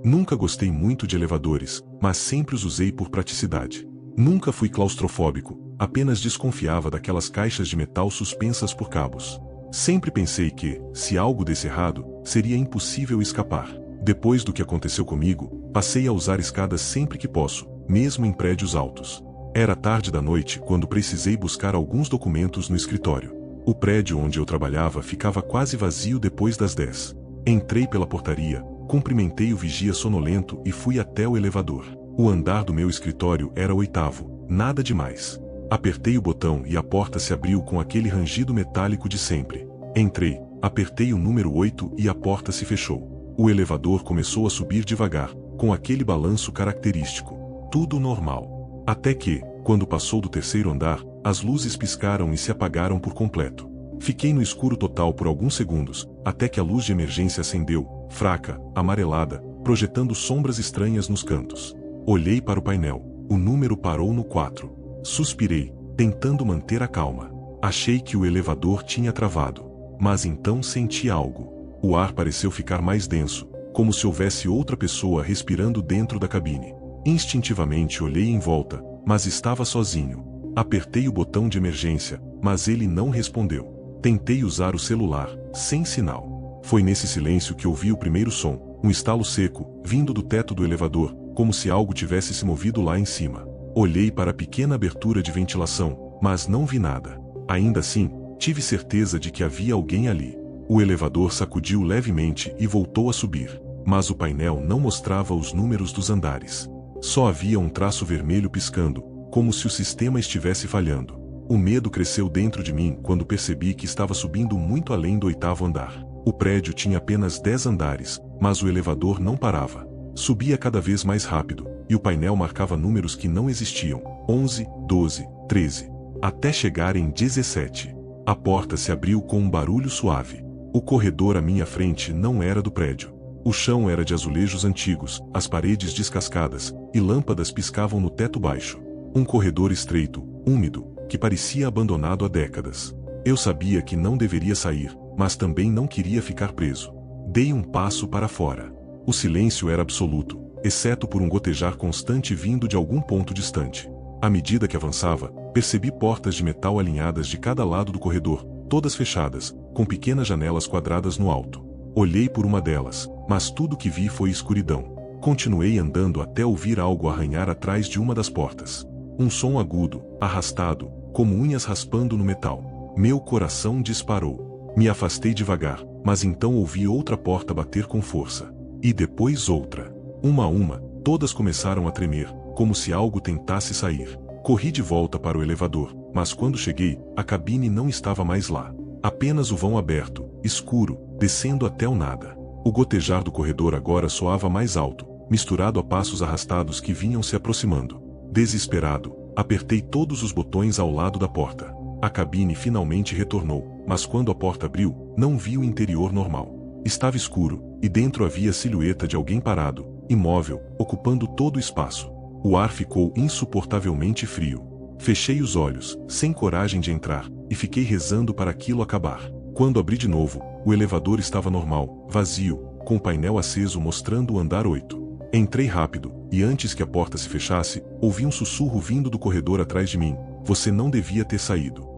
Nunca gostei muito de elevadores, mas sempre os usei por praticidade. Nunca fui claustrofóbico, apenas desconfiava daquelas caixas de metal suspensas por cabos. Sempre pensei que, se algo desse errado, seria impossível escapar. Depois do que aconteceu comigo, passei a usar escadas sempre que posso, mesmo em prédios altos. Era tarde da noite quando precisei buscar alguns documentos no escritório. O prédio onde eu trabalhava ficava quase vazio depois das 10. Entrei pela portaria, cumprimentei o vigia sonolento e fui até o elevador. O andar do meu escritório era o 8º, nada demais. Apertei o botão e a porta se abriu com aquele rangido metálico de sempre. Entrei, apertei o número 8 e a porta se fechou. O elevador começou a subir devagar, com aquele balanço característico. Tudo normal. Até que, quando passou do 3º andar, as luzes piscaram e se apagaram por completo. Fiquei no escuro total por alguns segundos, até que a luz de emergência acendeu, fraca, amarelada, projetando sombras estranhas nos cantos. Olhei para o painel. O número parou no 4. Suspirei, tentando manter a calma. Achei que o elevador tinha travado. Mas então senti algo. O ar pareceu ficar mais denso, como se houvesse outra pessoa respirando dentro da cabine. Instintivamente olhei em volta, mas estava sozinho. Apertei o botão de emergência, mas ele não respondeu. Tentei usar o celular, sem sinal. Foi nesse silêncio que ouvi o primeiro som, um estalo seco, vindo do teto do elevador, como se algo tivesse se movido lá em cima. Olhei para a pequena abertura de ventilação, mas não vi nada. Ainda assim, tive certeza de que havia alguém ali. O elevador sacudiu levemente e voltou a subir, mas o painel não mostrava os números dos andares. Só havia um traço vermelho piscando, como se o sistema estivesse falhando. O medo cresceu dentro de mim quando percebi que estava subindo muito além do 8º andar. O prédio tinha apenas 10 andares, mas o elevador não parava. Subia cada vez mais rápido, e o painel marcava números que não existiam: 11, 12, 13, até chegar em 17. A porta se abriu com um barulho suave. O corredor à minha frente não era do prédio. O chão era de azulejos antigos, as paredes descascadas, e lâmpadas piscavam no teto baixo. Um corredor estreito, úmido, que parecia abandonado há décadas. Eu sabia que não deveria sair, mas também não queria ficar preso. Dei um passo para fora. O silêncio era absoluto, exceto por um gotejar constante vindo de algum ponto distante. À medida que avançava, percebi portas de metal alinhadas de cada lado do corredor, todas fechadas, com pequenas janelas quadradas no alto. Olhei por uma delas, mas tudo que vi foi escuridão. Continuei andando até ouvir algo arranhar atrás de uma das portas. Um som agudo, arrastado, como unhas raspando no metal. Meu coração disparou. Me afastei devagar, mas então ouvi outra porta bater com força. E depois outra. Uma a uma, todas começaram a tremer, como se algo tentasse sair. Corri de volta para o elevador, mas quando cheguei, a cabine não estava mais lá. Apenas o vão aberto, escuro, descendo até o nada. O gotejar do corredor agora soava mais alto, misturado a passos arrastados que vinham se aproximando. Desesperado, apertei todos os botões ao lado da porta. A cabine finalmente retornou, mas quando a porta abriu, não vi o interior normal. Estava escuro, e dentro havia a silhueta de alguém parado, imóvel, ocupando todo o espaço. O ar ficou insuportavelmente frio. Fechei os olhos, sem coragem de entrar, e fiquei rezando para aquilo acabar. Quando abri de novo, o elevador estava normal, vazio, com o painel aceso mostrando o andar 8. Entrei rápido, e antes que a porta se fechasse, ouvi um sussurro vindo do corredor atrás de mim: "Você não devia ter saído."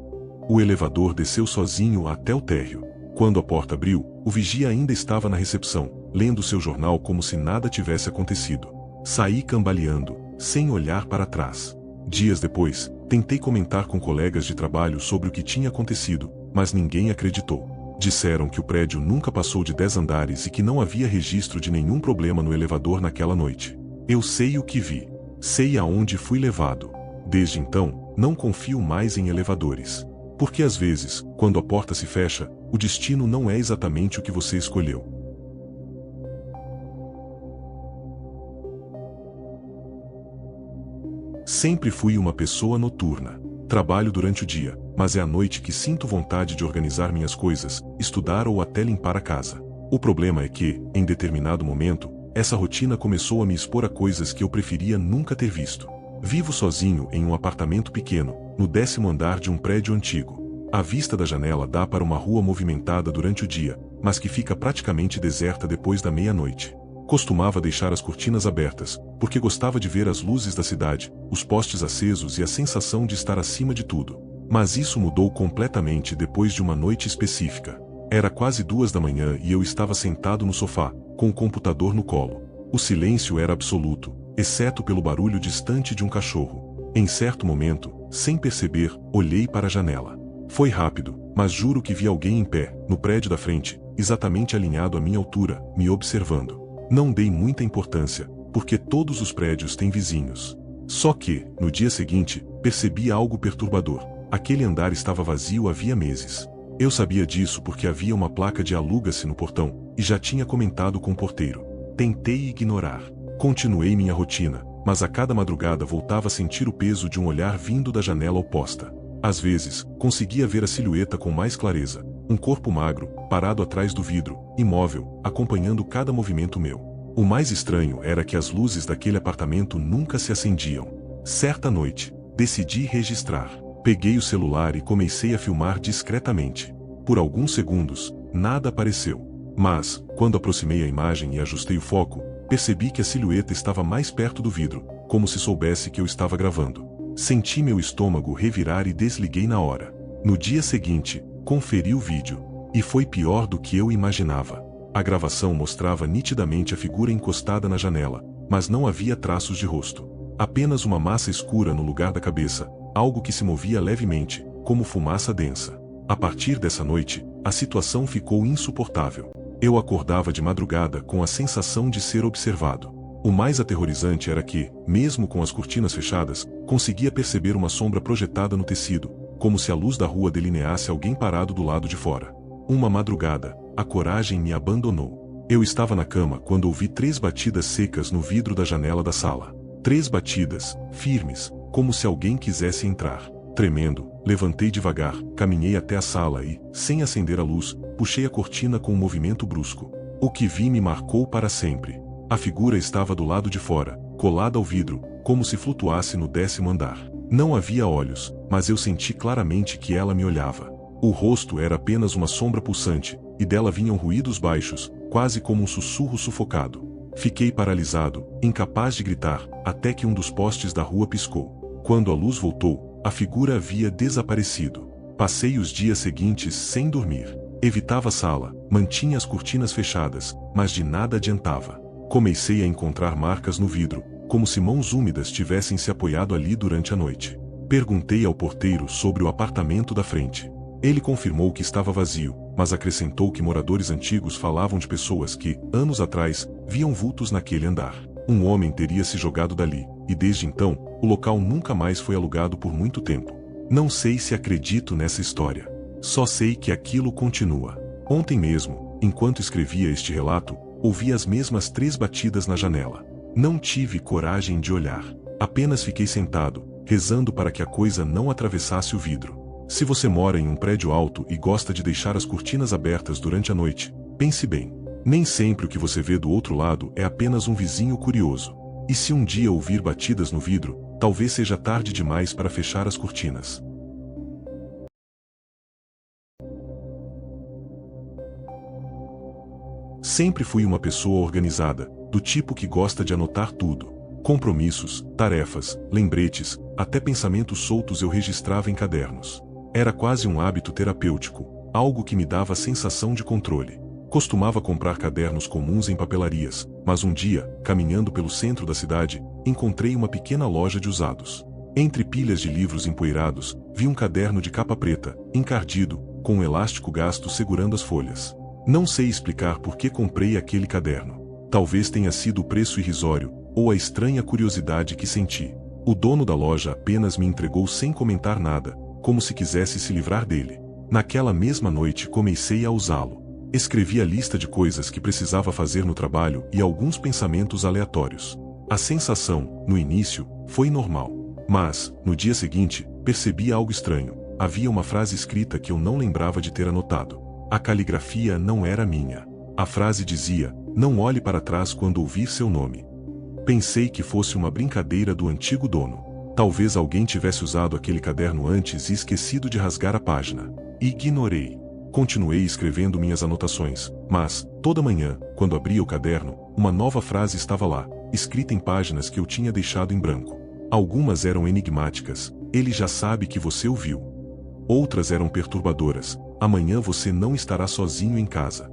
O elevador desceu sozinho até o térreo. Quando a porta abriu, o vigia ainda estava na recepção, lendo seu jornal como se nada tivesse acontecido. Saí cambaleando, sem olhar para trás. Dias depois, tentei comentar com colegas de trabalho sobre o que tinha acontecido, mas ninguém acreditou. Disseram que o prédio nunca passou de 10 andares e que não havia registro de nenhum problema no elevador naquela noite. Eu sei o que vi. Sei aonde fui levado. Desde então, não confio mais em elevadores. Porque às vezes, quando a porta se fecha, o destino não é exatamente o que você escolheu. Sempre fui uma pessoa noturna. Trabalho durante o dia, mas é à noite que sinto vontade de organizar minhas coisas, estudar ou até limpar a casa. O problema é que, em determinado momento, essa rotina começou a me expor a coisas que eu preferia nunca ter visto. Vivo sozinho em um apartamento pequeno, no 10º andar de um prédio antigo. A vista da janela dá para uma rua movimentada durante o dia, mas que fica praticamente deserta depois da meia-noite. Costumava deixar as cortinas abertas, porque gostava de ver as luzes da cidade, os postes acesos e a sensação de estar acima de tudo. Mas isso mudou completamente depois de uma noite específica. Era quase 2 da manhã e eu estava sentado no sofá, com o computador no colo. O silêncio era absoluto, exceto pelo barulho distante de um cachorro. Em certo momento, sem perceber, olhei para a janela. Foi rápido, mas juro que vi alguém em pé, no prédio da frente, exatamente alinhado à minha altura, me observando. Não dei muita importância, porque todos os prédios têm vizinhos. Só que, no dia seguinte, percebi algo perturbador. Aquele andar estava vazio havia meses. Eu sabia disso porque havia uma placa de aluga-se no portão, e já tinha comentado com o porteiro. Tentei ignorar. Continuei minha rotina, mas a cada madrugada voltava a sentir o peso de um olhar vindo da janela oposta. Às vezes, conseguia ver a silhueta com mais clareza. Um corpo magro, parado atrás do vidro, imóvel, acompanhando cada movimento meu. O mais estranho era que as luzes daquele apartamento nunca se acendiam. Certa noite, decidi registrar. Peguei o celular e comecei a filmar discretamente. Por alguns segundos, nada apareceu. Mas, quando aproximei a imagem e ajustei o foco, percebi que a silhueta estava mais perto do vidro, como se soubesse que eu estava gravando. Senti meu estômago revirar e desliguei na hora. No dia seguinte, conferi o vídeo. E foi pior do que eu imaginava. A gravação mostrava nitidamente a figura encostada na janela, mas não havia traços de rosto. Apenas uma massa escura no lugar da cabeça, algo que se movia levemente, como fumaça densa. A partir dessa noite, a situação ficou insuportável. Eu acordava de madrugada com a sensação de ser observado. O mais aterrorizante era que, mesmo com as cortinas fechadas, conseguia perceber uma sombra projetada no tecido, como se a luz da rua delineasse alguém parado do lado de fora. Uma madrugada, a coragem me abandonou. Eu estava na cama quando ouvi 3 batidas secas no vidro da janela da sala. 3 batidas, firmes, como se alguém quisesse entrar. Tremendo, levantei devagar, caminhei até a sala e, sem acender a luz, puxei a cortina com um movimento brusco. O que vi me marcou para sempre. A figura estava do lado de fora, colada ao vidro, como se flutuasse no 10º andar. Não havia olhos, mas eu senti claramente que ela me olhava. O rosto era apenas uma sombra pulsante, e dela vinham ruídos baixos, quase como um sussurro sufocado. Fiquei paralisado, incapaz de gritar, até que um dos postes da rua piscou. Quando a luz voltou, a figura havia desaparecido. Passei os dias seguintes sem dormir. Evitava a sala, mantinha as cortinas fechadas, mas de nada adiantava. Comecei a encontrar marcas no vidro, como se mãos úmidas tivessem se apoiado ali durante a noite. Perguntei ao porteiro sobre o apartamento da frente. Ele confirmou que estava vazio, mas acrescentou que moradores antigos falavam de pessoas que, anos atrás, viam vultos naquele andar. Um homem teria se jogado dali, e desde então, o local nunca mais foi alugado por muito tempo. Não sei se acredito nessa história. Só sei que aquilo continua. Ontem mesmo, enquanto escrevia este relato, ouvi as mesmas 3 batidas na janela. Não tive coragem de olhar. Apenas fiquei sentado, rezando para que a coisa não atravessasse o vidro. Se você mora em um prédio alto e gosta de deixar as cortinas abertas durante a noite, pense bem. Nem sempre o que você vê do outro lado é apenas um vizinho curioso. E se um dia ouvir batidas no vidro, talvez seja tarde demais para fechar as cortinas. Sempre fui uma pessoa organizada, do tipo que gosta de anotar tudo. Compromissos, tarefas, lembretes, até pensamentos soltos eu registrava em cadernos. Era quase um hábito terapêutico, algo que me dava a sensação de controle. Costumava comprar cadernos comuns em papelarias, mas um dia, caminhando pelo centro da cidade, encontrei uma pequena loja de usados. Entre pilhas de livros empoeirados, vi um caderno de capa preta, encardido, com um elástico gasto segurando as folhas. Não sei explicar por que comprei aquele caderno. Talvez tenha sido o preço irrisório, ou a estranha curiosidade que senti. O dono da loja apenas me entregou sem comentar nada, como se quisesse se livrar dele. Naquela mesma noite comecei a usá-lo. Escrevi a lista de coisas que precisava fazer no trabalho e alguns pensamentos aleatórios. A sensação, no início, foi normal. Mas, no dia seguinte, percebi algo estranho. Havia uma frase escrita que eu não lembrava de ter anotado. A caligrafia não era minha. A frase dizia: "Não olhe para trás quando ouvir seu nome." Pensei que fosse uma brincadeira do antigo dono. Talvez alguém tivesse usado aquele caderno antes e esquecido de rasgar a página. Ignorei. Continuei escrevendo minhas anotações, mas, toda manhã, quando abria o caderno, uma nova frase estava lá, escrita em páginas que eu tinha deixado em branco. Algumas eram enigmáticas: ele já sabe que você o viu. Outras eram perturbadoras: amanhã você não estará sozinho em casa.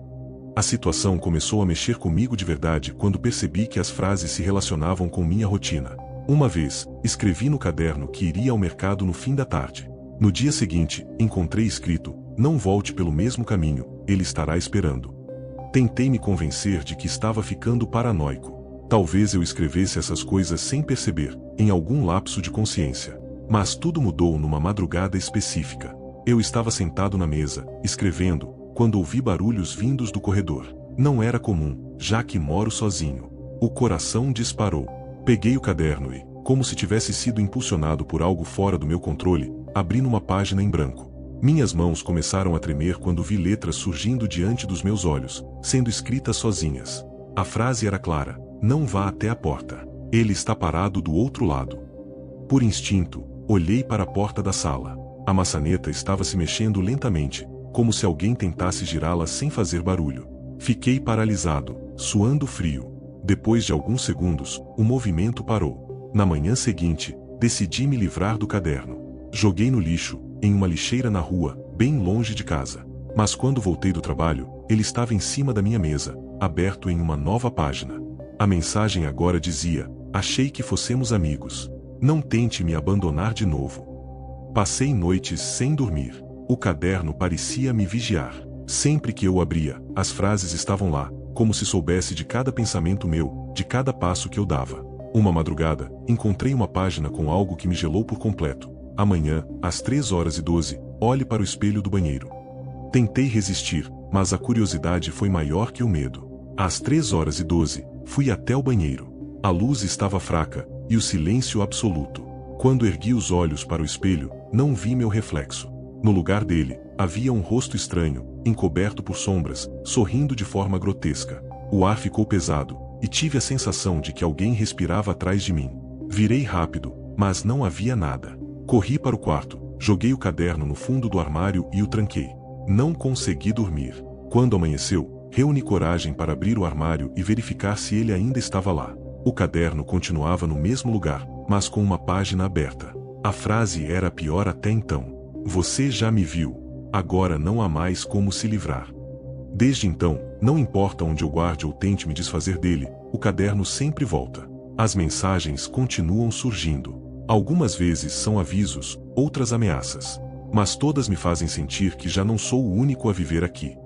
A situação começou a mexer comigo de verdade quando percebi que as frases se relacionavam com minha rotina. Uma vez, escrevi no caderno que iria ao mercado no fim da tarde. No dia seguinte, encontrei escrito: não volte pelo mesmo caminho, ele estará esperando. Tentei me convencer de que estava ficando paranoico. Talvez eu escrevesse essas coisas sem perceber, em algum lapso de consciência. Mas tudo mudou numa madrugada específica. Eu estava sentado na mesa, escrevendo, quando ouvi barulhos vindos do corredor. Não era comum, já que moro sozinho. O coração disparou. Peguei o caderno e, como se tivesse sido impulsionado por algo fora do meu controle, abri numa página em branco. Minhas mãos começaram a tremer quando vi letras surgindo diante dos meus olhos, sendo escritas sozinhas. A frase era clara: não vá até a porta. Ele está parado do outro lado. Por instinto, olhei para a porta da sala. A maçaneta estava se mexendo lentamente, como se alguém tentasse girá-la sem fazer barulho. Fiquei paralisado, suando frio. Depois de alguns segundos, o movimento parou. Na manhã seguinte, decidi me livrar do caderno. Joguei no lixo, em uma lixeira na rua, bem longe de casa. Mas quando voltei do trabalho, ele estava em cima da minha mesa, aberto em uma nova página. A mensagem agora dizia: achei que fossemos amigos. Não tente me abandonar de novo. Passei noites sem dormir. O caderno parecia me vigiar. Sempre que eu o abria, as frases estavam lá, como se soubesse de cada pensamento meu, de cada passo que eu dava. Uma madrugada, encontrei uma página com algo que me gelou por completo. Amanhã, às 3h12, olhe para o espelho do banheiro. Tentei resistir, mas a curiosidade foi maior que o medo. Às 3h12, fui até o banheiro. A luz estava fraca, e o silêncio absoluto. Quando ergui os olhos para o espelho, não vi meu reflexo. No lugar dele, havia um rosto estranho, encoberto por sombras, sorrindo de forma grotesca. O ar ficou pesado, e tive a sensação de que alguém respirava atrás de mim. Virei rápido, mas não havia nada. Corri para o quarto, joguei o caderno no fundo do armário e o tranquei. Não consegui dormir. Quando amanheceu, reuni coragem para abrir o armário e verificar se ele ainda estava lá. O caderno continuava no mesmo lugar, mas com uma página aberta. A frase era a pior até então: você já me viu. Agora não há mais como se livrar. Desde então, não importa onde eu guarde ou tente me desfazer dele, o caderno sempre volta. As mensagens continuam surgindo. Algumas vezes são avisos, outras ameaças. Mas todas me fazem sentir que já não sou o único a viver aqui.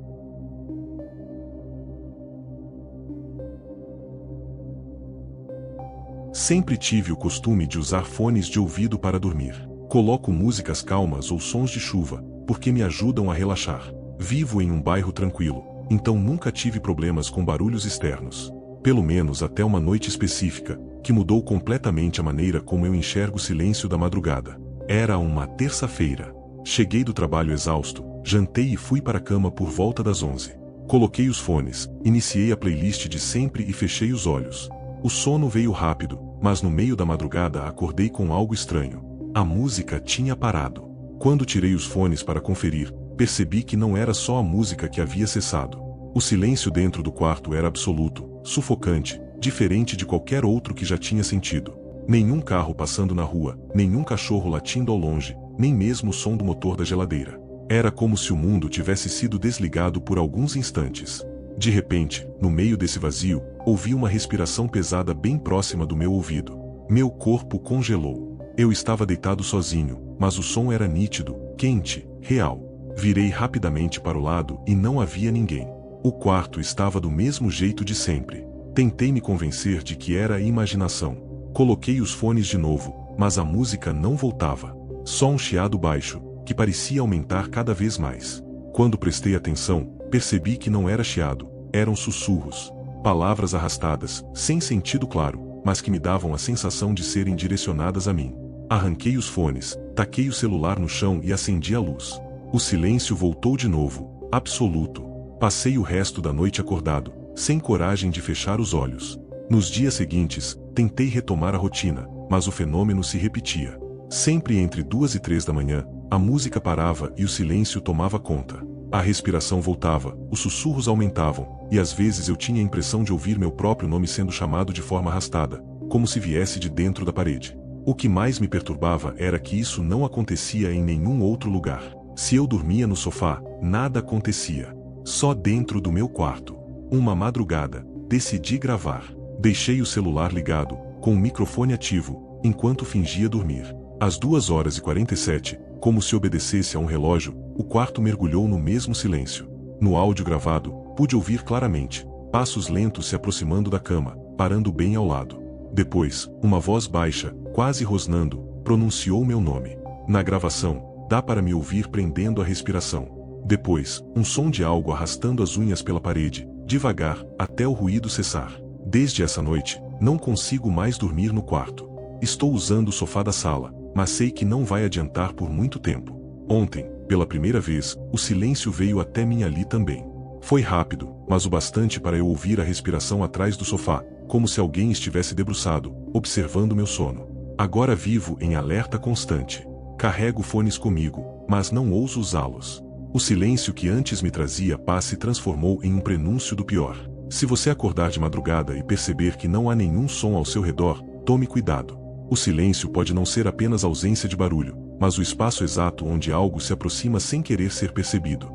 Sempre tive o costume de usar fones de ouvido para dormir. Coloco músicas calmas ou sons de chuva, porque me ajudam a relaxar. Vivo em um bairro tranquilo, então nunca tive problemas com barulhos externos. Pelo menos até uma noite específica, que mudou completamente a maneira como eu enxergo o silêncio da madrugada. Era uma terça-feira. Cheguei do trabalho exausto, jantei e fui para a cama por volta das 11. Coloquei os fones, iniciei a playlist de sempre e fechei os olhos. O sono veio rápido, mas no meio da madrugada acordei com algo estranho. A música tinha parado. Quando tirei os fones para conferir, percebi que não era só a música que havia cessado. O silêncio dentro do quarto era absoluto, sufocante, diferente de qualquer outro que já tinha sentido. Nenhum carro passando na rua, nenhum cachorro latindo ao longe, nem mesmo o som do motor da geladeira. Era como se o mundo tivesse sido desligado por alguns instantes. De repente, no meio desse vazio, ouvi uma respiração pesada bem próxima do meu ouvido. Meu corpo congelou. Eu estava deitado sozinho, mas o som era nítido, quente, real. Virei rapidamente para o lado e não havia ninguém. O quarto estava do mesmo jeito de sempre. Tentei me convencer de que era imaginação. Coloquei os fones de novo, mas a música não voltava. Só um chiado baixo, que parecia aumentar cada vez mais. Quando prestei atenção, percebi que não era chiado, eram sussurros. Palavras arrastadas, sem sentido claro, mas que me davam a sensação de serem direcionadas a mim. Arranquei os fones, taquei o celular no chão e acendi a luz. O silêncio voltou de novo, absoluto. Passei o resto da noite acordado, sem coragem de fechar os olhos. Nos dias seguintes, tentei retomar a rotina, mas o fenômeno se repetia. Sempre entre 2 e 3 da manhã, a música parava e o silêncio tomava conta. A respiração voltava, os sussurros aumentavam, e às vezes eu tinha a impressão de ouvir meu próprio nome sendo chamado de forma arrastada, como se viesse de dentro da parede. O que mais me perturbava era que isso não acontecia em nenhum outro lugar. Se eu dormia no sofá, nada acontecia. Só dentro do meu quarto. Uma madrugada, decidi gravar. Deixei o celular ligado, com o microfone ativo, enquanto fingia dormir. Às 2h47, como se obedecesse a um relógio, o quarto mergulhou no mesmo silêncio. No áudio gravado, pude ouvir claramente, passos lentos se aproximando da cama, parando bem ao lado. Depois, uma voz baixa, quase rosnando, pronunciou meu nome. Na gravação, dá para me ouvir prendendo a respiração. Depois, um som de algo arrastando as unhas pela parede, devagar, até o ruído cessar. Desde essa noite, não consigo mais dormir no quarto. Estou usando o sofá da sala, mas sei que não vai adiantar por muito tempo. Ontem, pela primeira vez, o silêncio veio até mim ali também. Foi rápido, mas o bastante para eu ouvir a respiração atrás do sofá, como se alguém estivesse debruçado, observando meu sono. Agora vivo em alerta constante. Carrego fones comigo, mas não ouso usá-los. O silêncio que antes me trazia paz se transformou em um prenúncio do pior. Se você acordar de madrugada e perceber que não há nenhum som ao seu redor, tome cuidado. O silêncio pode não ser apenas ausência de barulho, mas o espaço exato onde algo se aproxima sem querer ser percebido.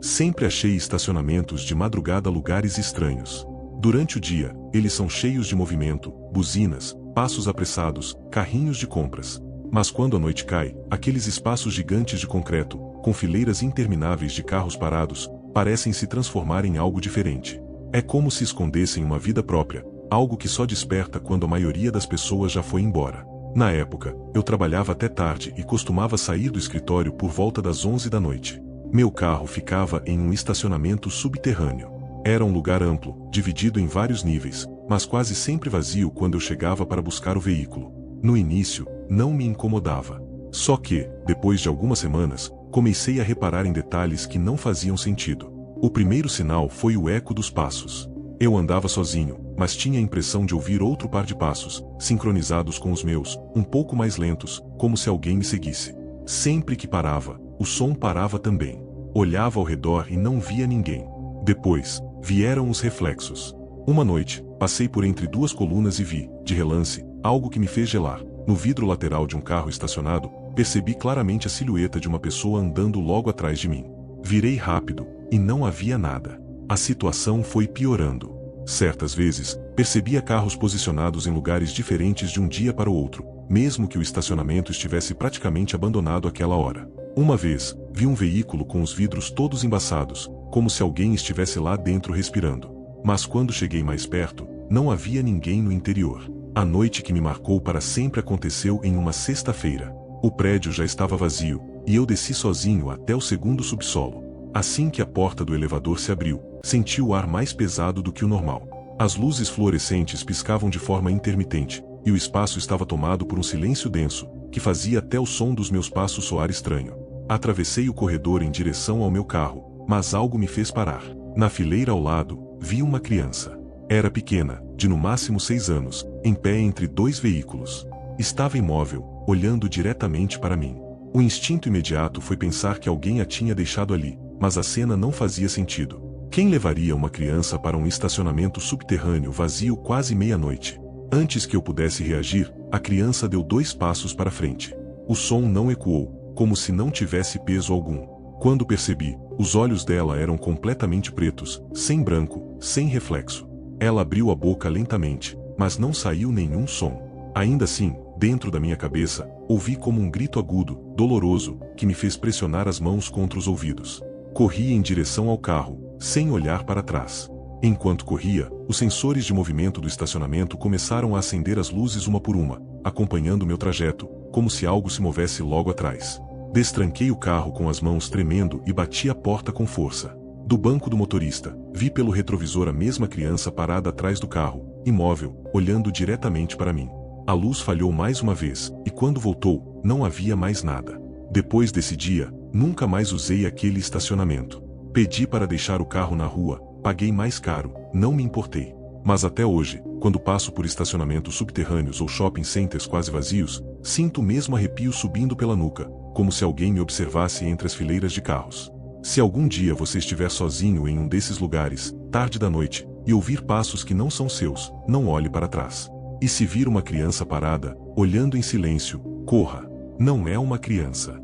Sempre achei estacionamentos de madrugada lugares estranhos. Durante o dia, eles são cheios de movimento, buzinas, passos apressados, carrinhos de compras. Mas quando a noite cai, aqueles espaços gigantes de concreto, com fileiras intermináveis de carros parados, parecem se transformar em algo diferente. É como se escondessem uma vida própria, algo que só desperta quando a maioria das pessoas já foi embora. Na época, eu trabalhava até tarde e costumava sair do escritório por volta das 11 da noite. Meu carro ficava em um estacionamento subterrâneo. Era um lugar amplo, dividido em vários níveis, mas quase sempre vazio quando eu chegava para buscar o veículo. No início, não me incomodava. Só que, depois de algumas semanas, comecei a reparar em detalhes que não faziam sentido. O primeiro sinal foi o eco dos passos. Eu andava sozinho, mas tinha a impressão de ouvir outro par de passos, sincronizados com os meus, um pouco mais lentos, como se alguém me seguisse. Sempre que parava, o som parava também. Olhava ao redor e não via ninguém. Depois, vieram os reflexos. Uma noite, passei por entre duas colunas e vi, de relance, algo que me fez gelar. No vidro lateral de um carro estacionado, percebi claramente a silhueta de uma pessoa andando logo atrás de mim. Virei rápido, e não havia nada. A situação foi piorando. Certas vezes, percebia carros posicionados em lugares diferentes de um dia para o outro, mesmo que o estacionamento estivesse praticamente abandonado àquela hora. Uma vez, vi um veículo com os vidros todos embaçados, como se alguém estivesse lá dentro respirando. Mas quando cheguei mais perto, não havia ninguém no interior. A noite que me marcou para sempre aconteceu em uma sexta-feira. O prédio já estava vazio, e eu desci sozinho até o segundo subsolo. Assim que a porta do elevador se abriu, senti o ar mais pesado do que o normal. As luzes fluorescentes piscavam de forma intermitente, e o espaço estava tomado por um silêncio denso, que fazia até o som dos meus passos soar estranho. Atravessei o corredor em direção ao meu carro, mas algo me fez parar. Na fileira ao lado, vi uma criança. Era pequena, de no máximo 6 anos, em pé entre dois veículos. Estava imóvel, olhando diretamente para mim. O instinto imediato foi pensar que alguém a tinha deixado ali, mas a cena não fazia sentido. Quem levaria uma criança para um estacionamento subterrâneo vazio quase meia-noite? Antes que eu pudesse reagir, a criança deu 2 passos para frente. O som não ecoou, como se não tivesse peso algum. Quando percebi, os olhos dela eram completamente pretos, sem branco, sem reflexo. Ela abriu a boca lentamente, mas não saiu nenhum som. Ainda assim, dentro da minha cabeça, ouvi como um grito agudo, doloroso, que me fez pressionar as mãos contra os ouvidos. Corri em direção ao carro, sem olhar para trás. Enquanto corria, os sensores de movimento do estacionamento começaram a acender as luzes uma por uma, acompanhando meu trajeto, como se algo se movesse logo atrás. Destranquei o carro com as mãos tremendo e bati a porta com força. Do banco do motorista, vi pelo retrovisor a mesma criança parada atrás do carro, imóvel, olhando diretamente para mim. A luz falhou mais uma vez, e quando voltou, não havia mais nada. Depois desse dia, nunca mais usei aquele estacionamento. Pedi para deixar o carro na rua, paguei mais caro, não me importei. Mas até hoje, quando passo por estacionamentos subterrâneos ou shopping centers quase vazios, Sinto mesmo arrepio subindo pela nuca, como se alguém me observasse entre as fileiras de carros. Se algum dia você estiver sozinho em um desses lugares, tarde da noite, e ouvir passos que não são seus, não olhe para trás. E se vir uma criança parada, olhando em silêncio, corra. Não é uma criança.